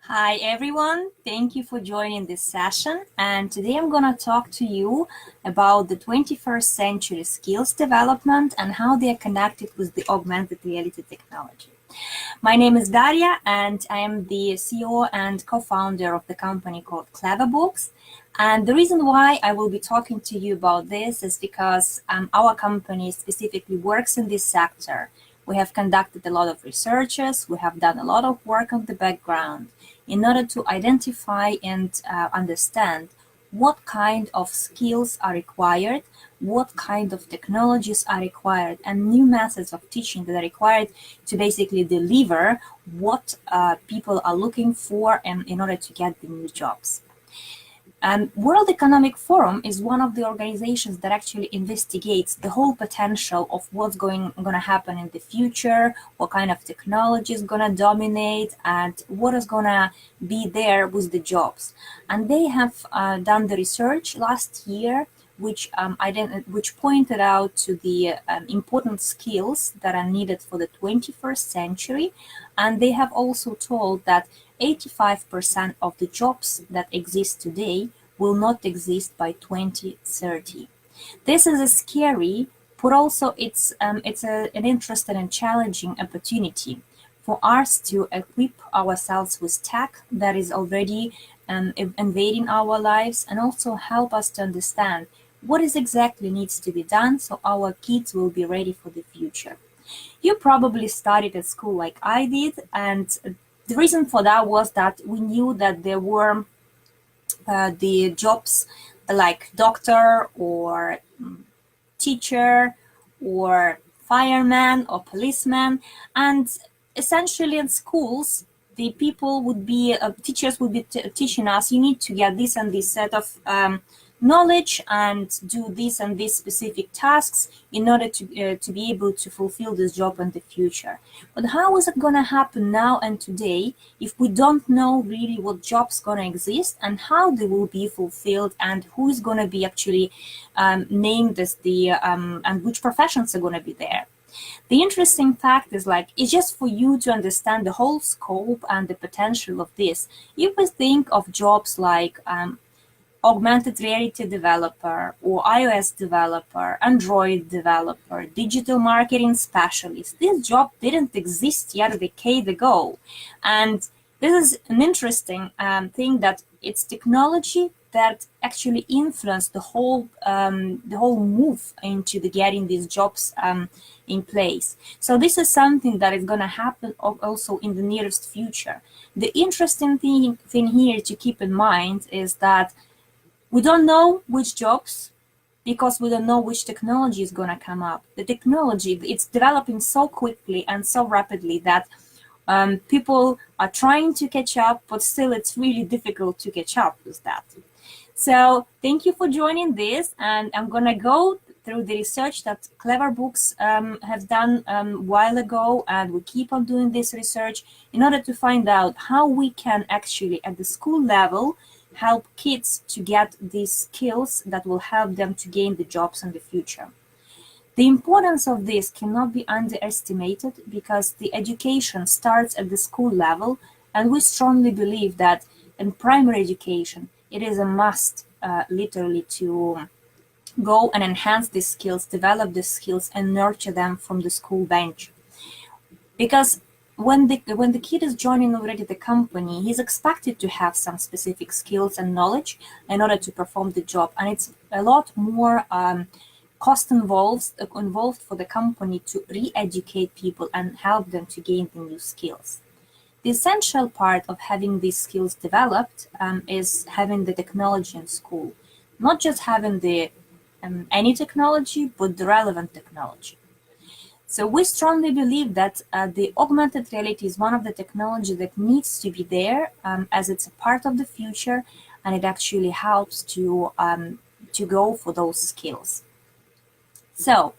Hi everyone, thank you for joining this session, and today I'm going to talk to you about the 21st century skills development and how they are connected with the augmented reality technology. My name is Darya and I am the CEO and co-founder of the company called CleverBooks. And the reason why I will be talking to you about this is because our company specifically works in this sector. We have conducted a lot of researches, we have done a lot of work on the background in order to identify and understand what kind of skills are required, what kind of technologies are required, and new methods of teaching that are required to basically deliver what people are looking for and in order to get the new jobs. World Economic Forum is one of the organizations that actually investigates the whole potential of what's going to happen in the future, what kind of technology is going to dominate, and what is going to be there with the jobs. And they have done the research last year, which pointed out to the important skills that are needed for the 21st century. And they have also told that 85% of the jobs that exist today will not exist by 2030. This is a scary, but also it's an interesting and challenging opportunity for us to equip ourselves with tech that is already invading our lives, and also help us to understand what is exactly needs to be done so our kids will be ready for the future. You probably studied at school like I did, and the reason for that was that we knew that there were the jobs like doctor or teacher or fireman or policeman, and essentially in schools the people would be teachers would be teaching us, you need to get this and this set of knowledge and do this and these specific tasks in order to be able to fulfill this job in the future. But how is it going to happen now and today if we don't know really what jobs going to exist and how they will be fulfilled and who is going to be actually named as the and which professions are going to be there? The interesting fact is, like, it's just for you to understand the whole scope and the potential of this. If we think of jobs like augmented reality developer or iOS developer, Android developer, digital marketing specialist, this job didn't exist yet a decade ago. And this is an interesting thing, that it's technology that actually influenced the whole move into the getting these jobs in place. So this is something that is going to happen also in the nearest future. The interesting thing here to keep in mind is that we don't know which jobs, because we don't know which technology is going to come up. The technology, it's developing so quickly and so rapidly that people are trying to catch up, but still it's really difficult to catch up with that. So thank you for joining this, and I'm going to go through the research that CleverBooks has done a while ago, and we keep on doing this research in order to find out how we can actually at the school level help kids to get these skills that will help them to gain the jobs in the future. The importance of this cannot be underestimated, because the education starts at the school level, and we strongly believe that in primary education it is a must literally to go and enhance these skills, develop the skills, and nurture them from the school bench. Because when the kid is joining already the company, he's expected to have some specific skills and knowledge in order to perform the job, and it's a lot more cost involved for the company to re-educate people and help them to gain the new skills. The essential part of having these skills developed is having the technology in school, not just having the any technology, but the relevant technology. So we strongly believe that the augmented reality is one of the technology that needs to be there, as it's a part of the future, and it actually helps to go for those skills. So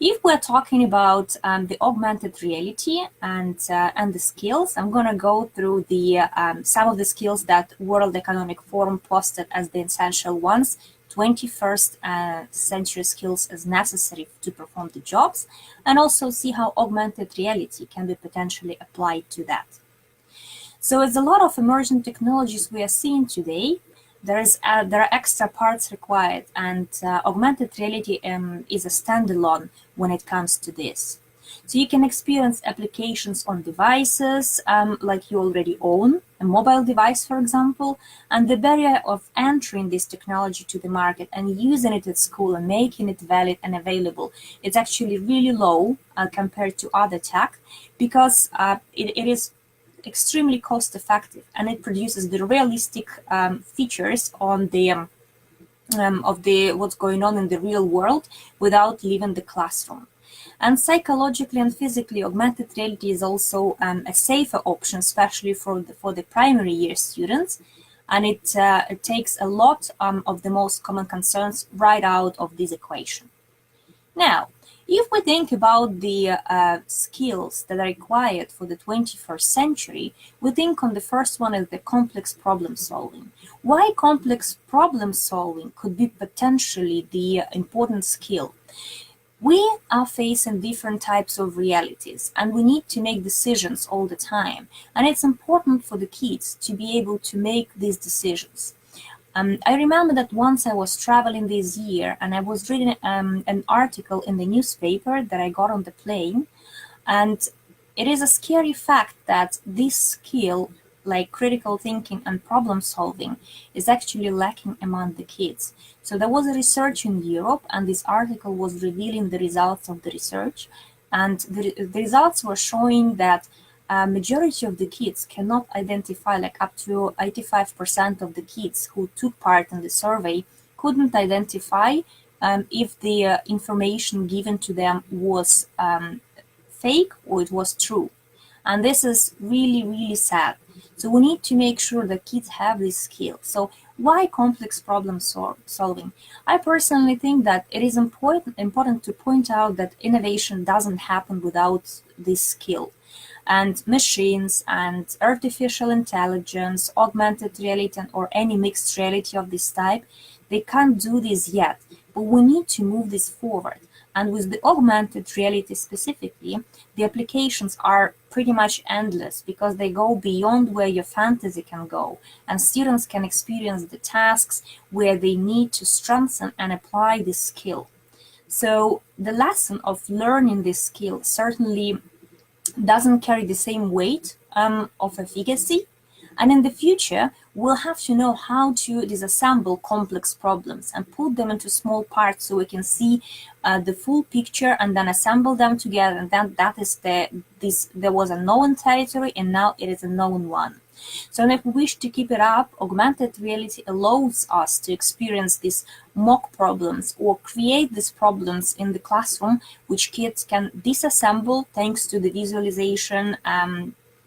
if we're talking about the augmented reality and the skills, I'm going to go through the some of the skills that World Economic Forum posted as the essential ones. 21st century skills as necessary to perform the jobs, and also see how augmented reality can be potentially applied to that. So as a lot of emerging technologies we are seeing today, there are extra parts required, and augmented reality is a standalone when it comes to this. So you can experience applications on devices like you already own, a mobile device, for example, and the barrier of entering this technology to the market and using it at school and making it valid and available, it's actually really low compared to other tech, because it is extremely cost effective, and it produces the realistic features on the of the what's going on in the real world without leaving the classroom. And psychologically and physically, augmented reality is also a safer option, especially for the primary year students, and it takes a lot of the most common concerns right out of this equation. Now, if we think about the skills that are required for the 21st century, we think on the first one as the complex problem solving. Why complex problem solving could be potentially the important skill? We are facing different types of realities, and we need to make decisions all the time. And it's important for the kids to be able to make these decisions. I remember that once I was traveling this year and I was reading an article in the newspaper that I got on the plane, and it is a scary fact that this skill, like critical thinking and problem solving, is actually lacking among the kids. So there was a research in Europe, and this article was revealing the results of the research, and the results were showing that a majority of the kids cannot identify, like up to 85% of the kids who took part in the survey couldn't identify if the information given to them was fake or it was true. And this is really, really sad. So we need to make sure that kids have this skill. So why complex problem solving? I personally think that it is important to point out that innovation doesn't happen without this skill. And machines and artificial intelligence, augmented reality, or any mixed reality of this type, they can't do this yet, but we need to move this forward. And with the augmented reality specifically, the applications are pretty much endless, because they go beyond where your fantasy can go, and students can experience the tasks where they need to strengthen and apply this skill. So the lesson of learning this skill certainly doesn't carry the same weight of efficacy. And in the future, we'll have to know how to disassemble complex problems and put them into small parts so we can see the full picture and then assemble them together. And then that is there was a known territory, and now it is a known one. So if we wish to keep it up, augmented reality allows us to experience these mock problems or create these problems in the classroom, which kids can disassemble thanks to the visualization,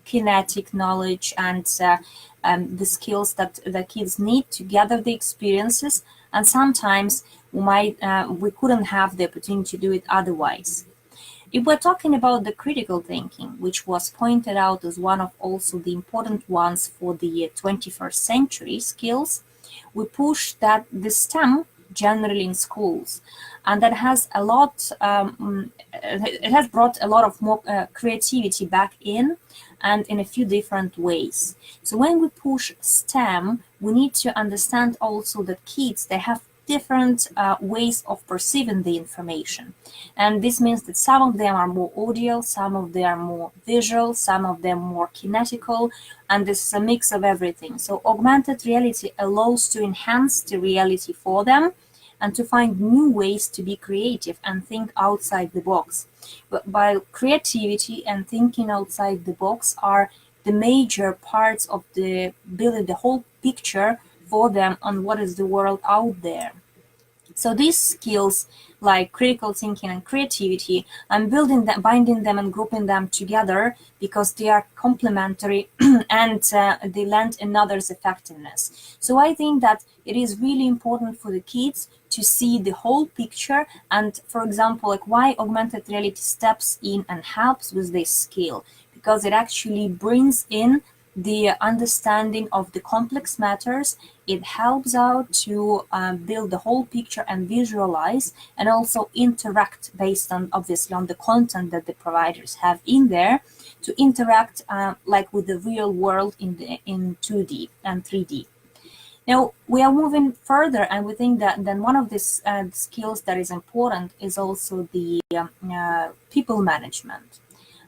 kinetic knowledge, and the skills that the kids need to gather the experiences. And sometimes we couldn't have the opportunity to do it otherwise. If we're talking about the critical thinking, which was pointed out as one of also the important ones for the 21st century skills, we push that the STEM generally in schools, and that has a lot. It has brought a lot of more creativity back in, and in a few different ways. So when we push STEM, we need to understand also that kids, they have different ways of perceiving the information. And this means that some of them are more audio, some of them are more visual, some of them more kinetical, and this is a mix of everything. So augmented reality allows to enhance the reality for them and to find new ways to be creative and think outside the box. But while creativity and thinking outside the box are the major parts of the building the whole picture for them on what is the world out there. So these skills like critical thinking and creativity, I'm building them, binding them and grouping them together because they are complementary and they lend another's effectiveness. So I think that it is really important for the kids to see the whole picture, and for example, like why augmented reality steps in and helps with this skill, because it actually brings in the understanding of the complex matters. It helps out to build the whole picture and visualize, and also interact based on obviously on the content that the providers have in there, to interact like with the real world in 2D and 3D. Now, we are moving further, and we think that then one of these skills that is important is also the people management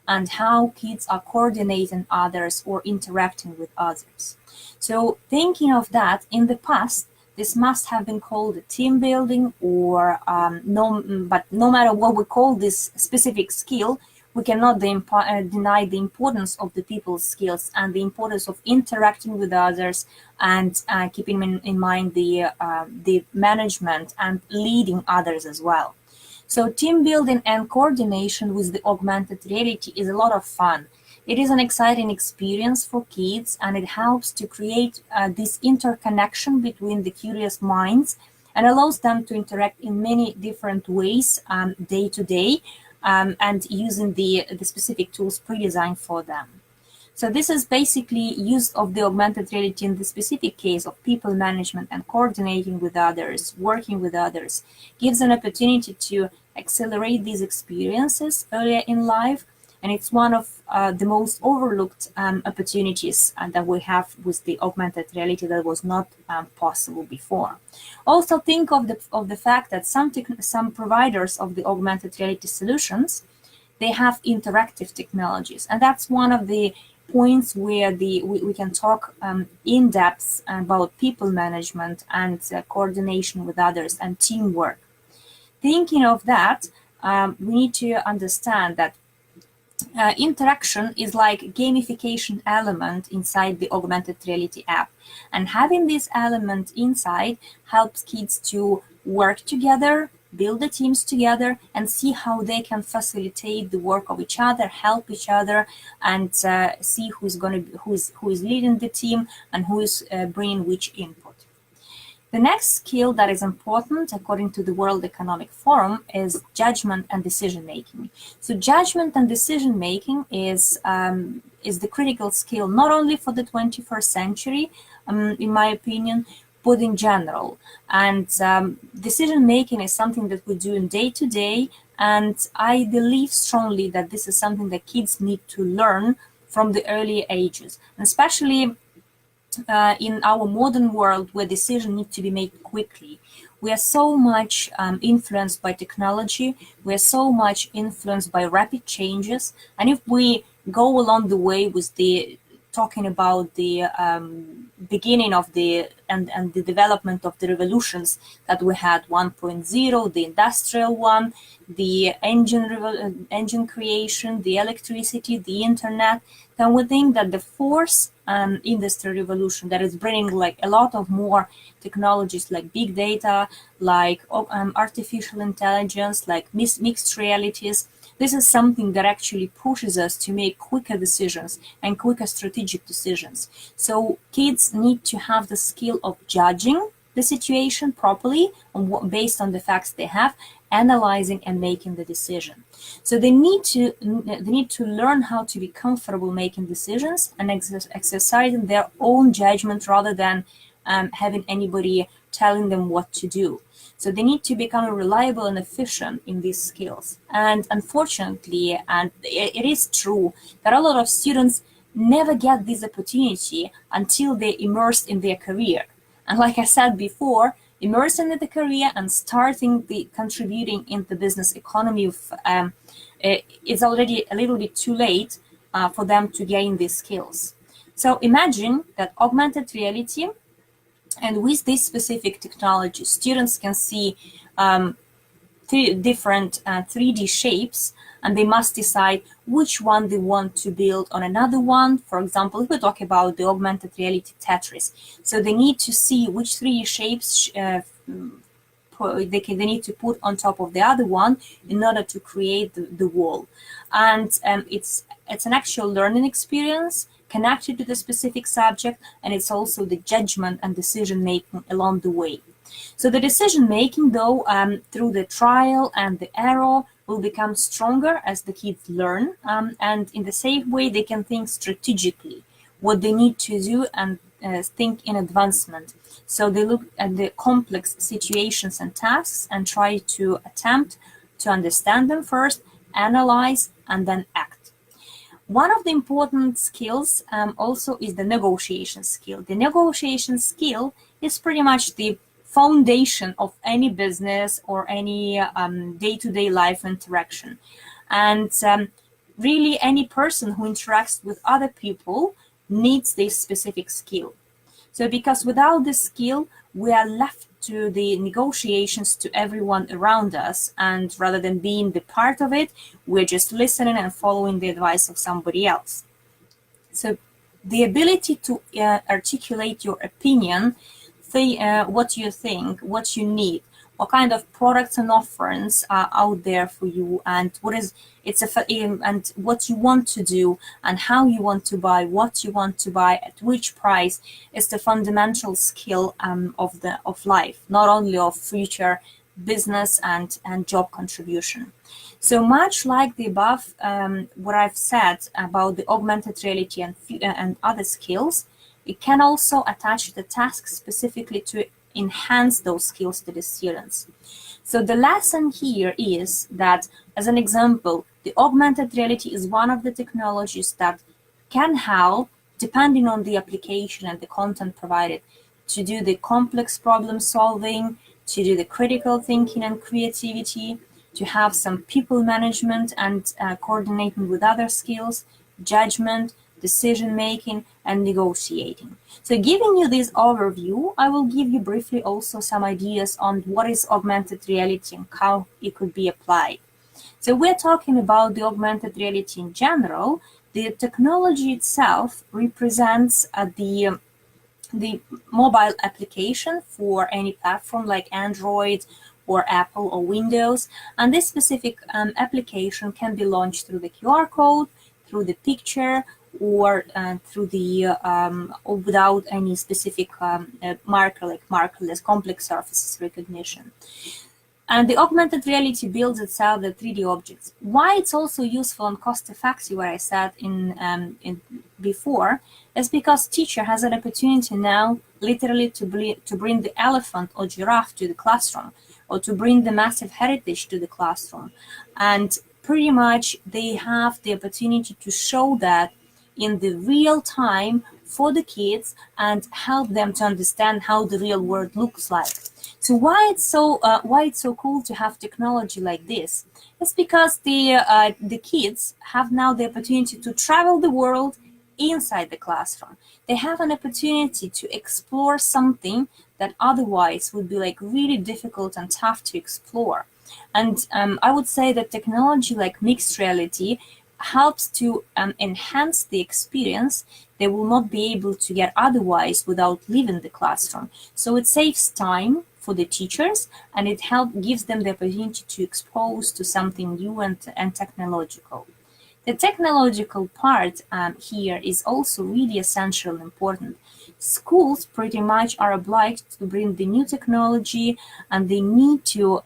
and how kids are coordinating others or interacting with others. So thinking of that, in the past, this must have been called team building or but no matter what we call this specific skill, we cannot deny the importance of the people's skills and the importance of interacting with others and keeping in mind the management and leading others as well. So team building and coordination with the augmented reality is a lot of fun. It is an exciting experience for kids, and it helps to create this interconnection between the curious minds and allows them to interact in many different ways day to day and using the specific tools pre-designed for them. So this is basically use of the augmented reality in the specific case of people management and coordinating with others, working with others, gives an opportunity to accelerate these experiences earlier in life. And it's one of the most overlooked opportunities that we have with the augmented reality that was not possible before. Also think of the fact that some providers of the augmented reality solutions, they have interactive technologies. And that's one of the points where we can talk in depth about people management and coordination with others and teamwork. Thinking of that, we need to understand that interaction is like gamification element inside the augmented reality app, and having this element inside helps kids to work together, build the teams together, and see how they can facilitate the work of each other, help each other, and see who is leading the team and who is bringing which input. The next skill that is important, according to the World Economic Forum, is judgment and decision making. So judgment and decision making is the critical skill not only for the 21st century, in my opinion, but in general. And decision making is something that we do in day to day, and I believe strongly that this is something that kids need to learn from the early ages, and especially in our modern world where decisions need to be made quickly. We are so much influenced by technology, we are so much influenced by rapid changes, and if we go along the way with the talking about the beginning of the development of the revolutions that we had 1.0, the industrial one, the engine creation, the electricity, the internet, then we think that the fourth industry revolution that is bringing like a lot of more technologies like big data, like artificial intelligence, like mixed realities. This is something that actually pushes us to make quicker decisions and quicker strategic decisions. So kids need to have the skill of judging the situation properly based on the facts they have, analyzing and making the decision. So they need to learn how to be comfortable making decisions and exercising their own judgment rather than having anybody telling them what to do. So they need to become reliable and efficient in these skills. And unfortunately, and it is true, that a lot of students never get this opportunity until they immerse in their career. And like I said before, immersing in the career and starting the contributing in the business economy is already a little bit too late for them to gain these skills. So imagine that augmented reality, and with this specific technology, students can see three different 3D shapes, and they must decide which one they want to build on another one. For example, if we talk about the augmented reality Tetris, so they need to see which 3D shapes they need to put on top of the other one in order to create the wall. And it's an actual learning experience connected to the specific subject, and it's also the judgment and decision making along the way. So the decision making, though, through the trial and the error, will become stronger as the kids learn, and in the same way they can think strategically what they need to do and think in advancement. So they look at the complex situations and tasks and try to attempt to understand them first, analyze, and then act. One of the important skills also is the negotiation skill. The negotiation skill is pretty much the foundation of any business or any day-to-day life interaction. And really, any person who interacts with other people needs this specific skill. So because without this skill, we are left to the negotiations to everyone around us, and rather than being the part of it, we're just listening and following the advice of somebody else. So the ability to articulate your opinion, what you think, what you need, what kind of products and offerings are out there for you, and and what you want to do, and how you want to buy, what you want to buy, at which price, is the fundamental skill of life, not only of future business and job contribution. So much like the above, what I've said about the augmented reality and other skills, it can also attach the tasks specifically to enhance those skills to the students. So the lesson here is that, as an example, the augmented reality is one of the technologies that can help, depending on the application and the content provided, to do the complex problem solving, to do the critical thinking and creativity, to have some people management and coordinating with other skills, judgment, decision making, and negotiating. So giving you this overview, I will give you briefly also some ideas on what is augmented reality and how it could be applied. So we're talking about the augmented reality in general. The technology itself represents the mobile application for any platform like Android or Apple or Windows, and this specific application can be launched through the QR code, through the picture, or through the or without any specific marker like markerless complex surfaces recognition. And the augmented reality builds itself the 3D objects. Why it's also useful and cost-effective, what I said in before, is because teacher has an opportunity now literally to bring the elephant or giraffe to the classroom, or to bring the massive heritage to the classroom. And pretty much they have the opportunity to show that in the real time for the kids and help them to understand how the real world looks like. So why it's so cool to have technology like this? It's because the kids have now the opportunity to travel the world inside the classroom. They have an opportunity to explore something that otherwise would be like really difficult and tough to explore. And I would say that technology like mixed reality helps to enhance the experience they will not be able to get otherwise without leaving the classroom. So it saves time for the teachers, and it gives them the opportunity to expose to something new and technological. The technological part here is also really essential and important. Schools pretty much are obliged to bring the new technology, and they need to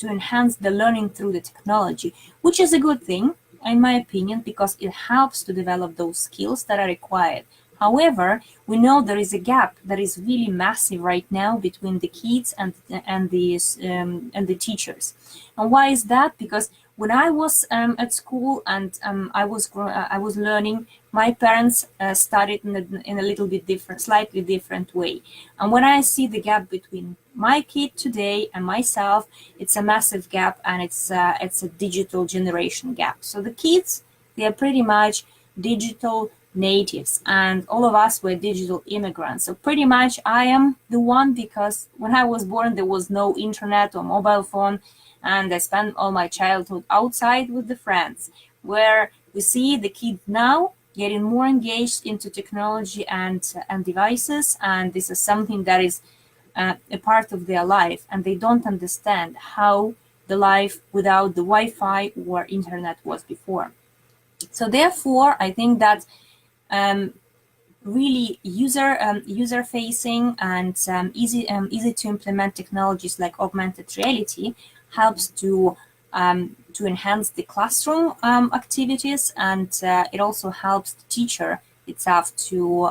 enhance the learning through the technology, which is a good thing, in my opinion, because it helps to develop those skills that are required. However, we know there is a gap that is really massive right now between the kids and the teachers. And why is that? Because when I was at school and I was learning, my parents studied in a little bit different, slightly different way. And when I see the gap between my kid today and myself, it's a massive gap, and it's a digital generation gap. So the kids, they are pretty much digital natives, and all of us were digital immigrants. So pretty much I am the one, because when I was born there was no internet or mobile phone, and I spent all my childhood outside with the friends, where we see the kids now getting more engaged into technology and devices, and this is something that is a part of their life, and they don't understand how the life without the Wi-Fi or internet was before. So therefore, I think that really user-facing and easy to implement technologies like augmented reality helps to enhance the classroom activities, and it also helps the teacher itself to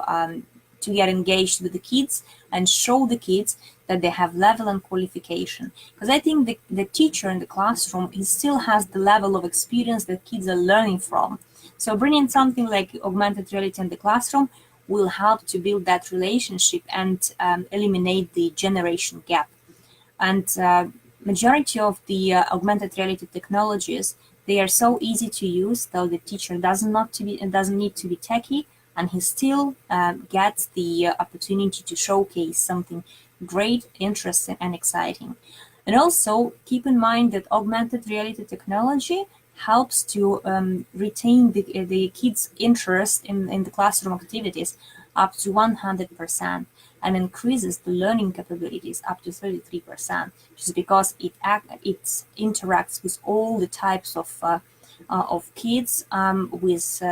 get engaged with the kids and show the kids that they have level and qualification. Because I think the teacher in the classroom, he still has the level of experience that kids are learning from. So bringing something like augmented reality in the classroom will help to build that relationship and eliminate the generation gap. And majority of the augmented reality technologies, they are so easy to use, though the teacher doesn't need to be techie, and he still gets the opportunity to showcase something great, interesting, and exciting. And also keep in mind that augmented reality technology helps to retain the kids' interest in the classroom activities up to 100% and increases the learning capabilities up to 33%, just because it interacts with all the types of kids with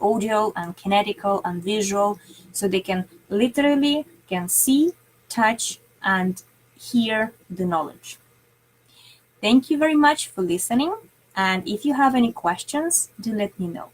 audio and kinetical and visual, so they can literally can see, touch, and hear the knowledge. Thank you very much for listening, and if you have any questions, do let me know.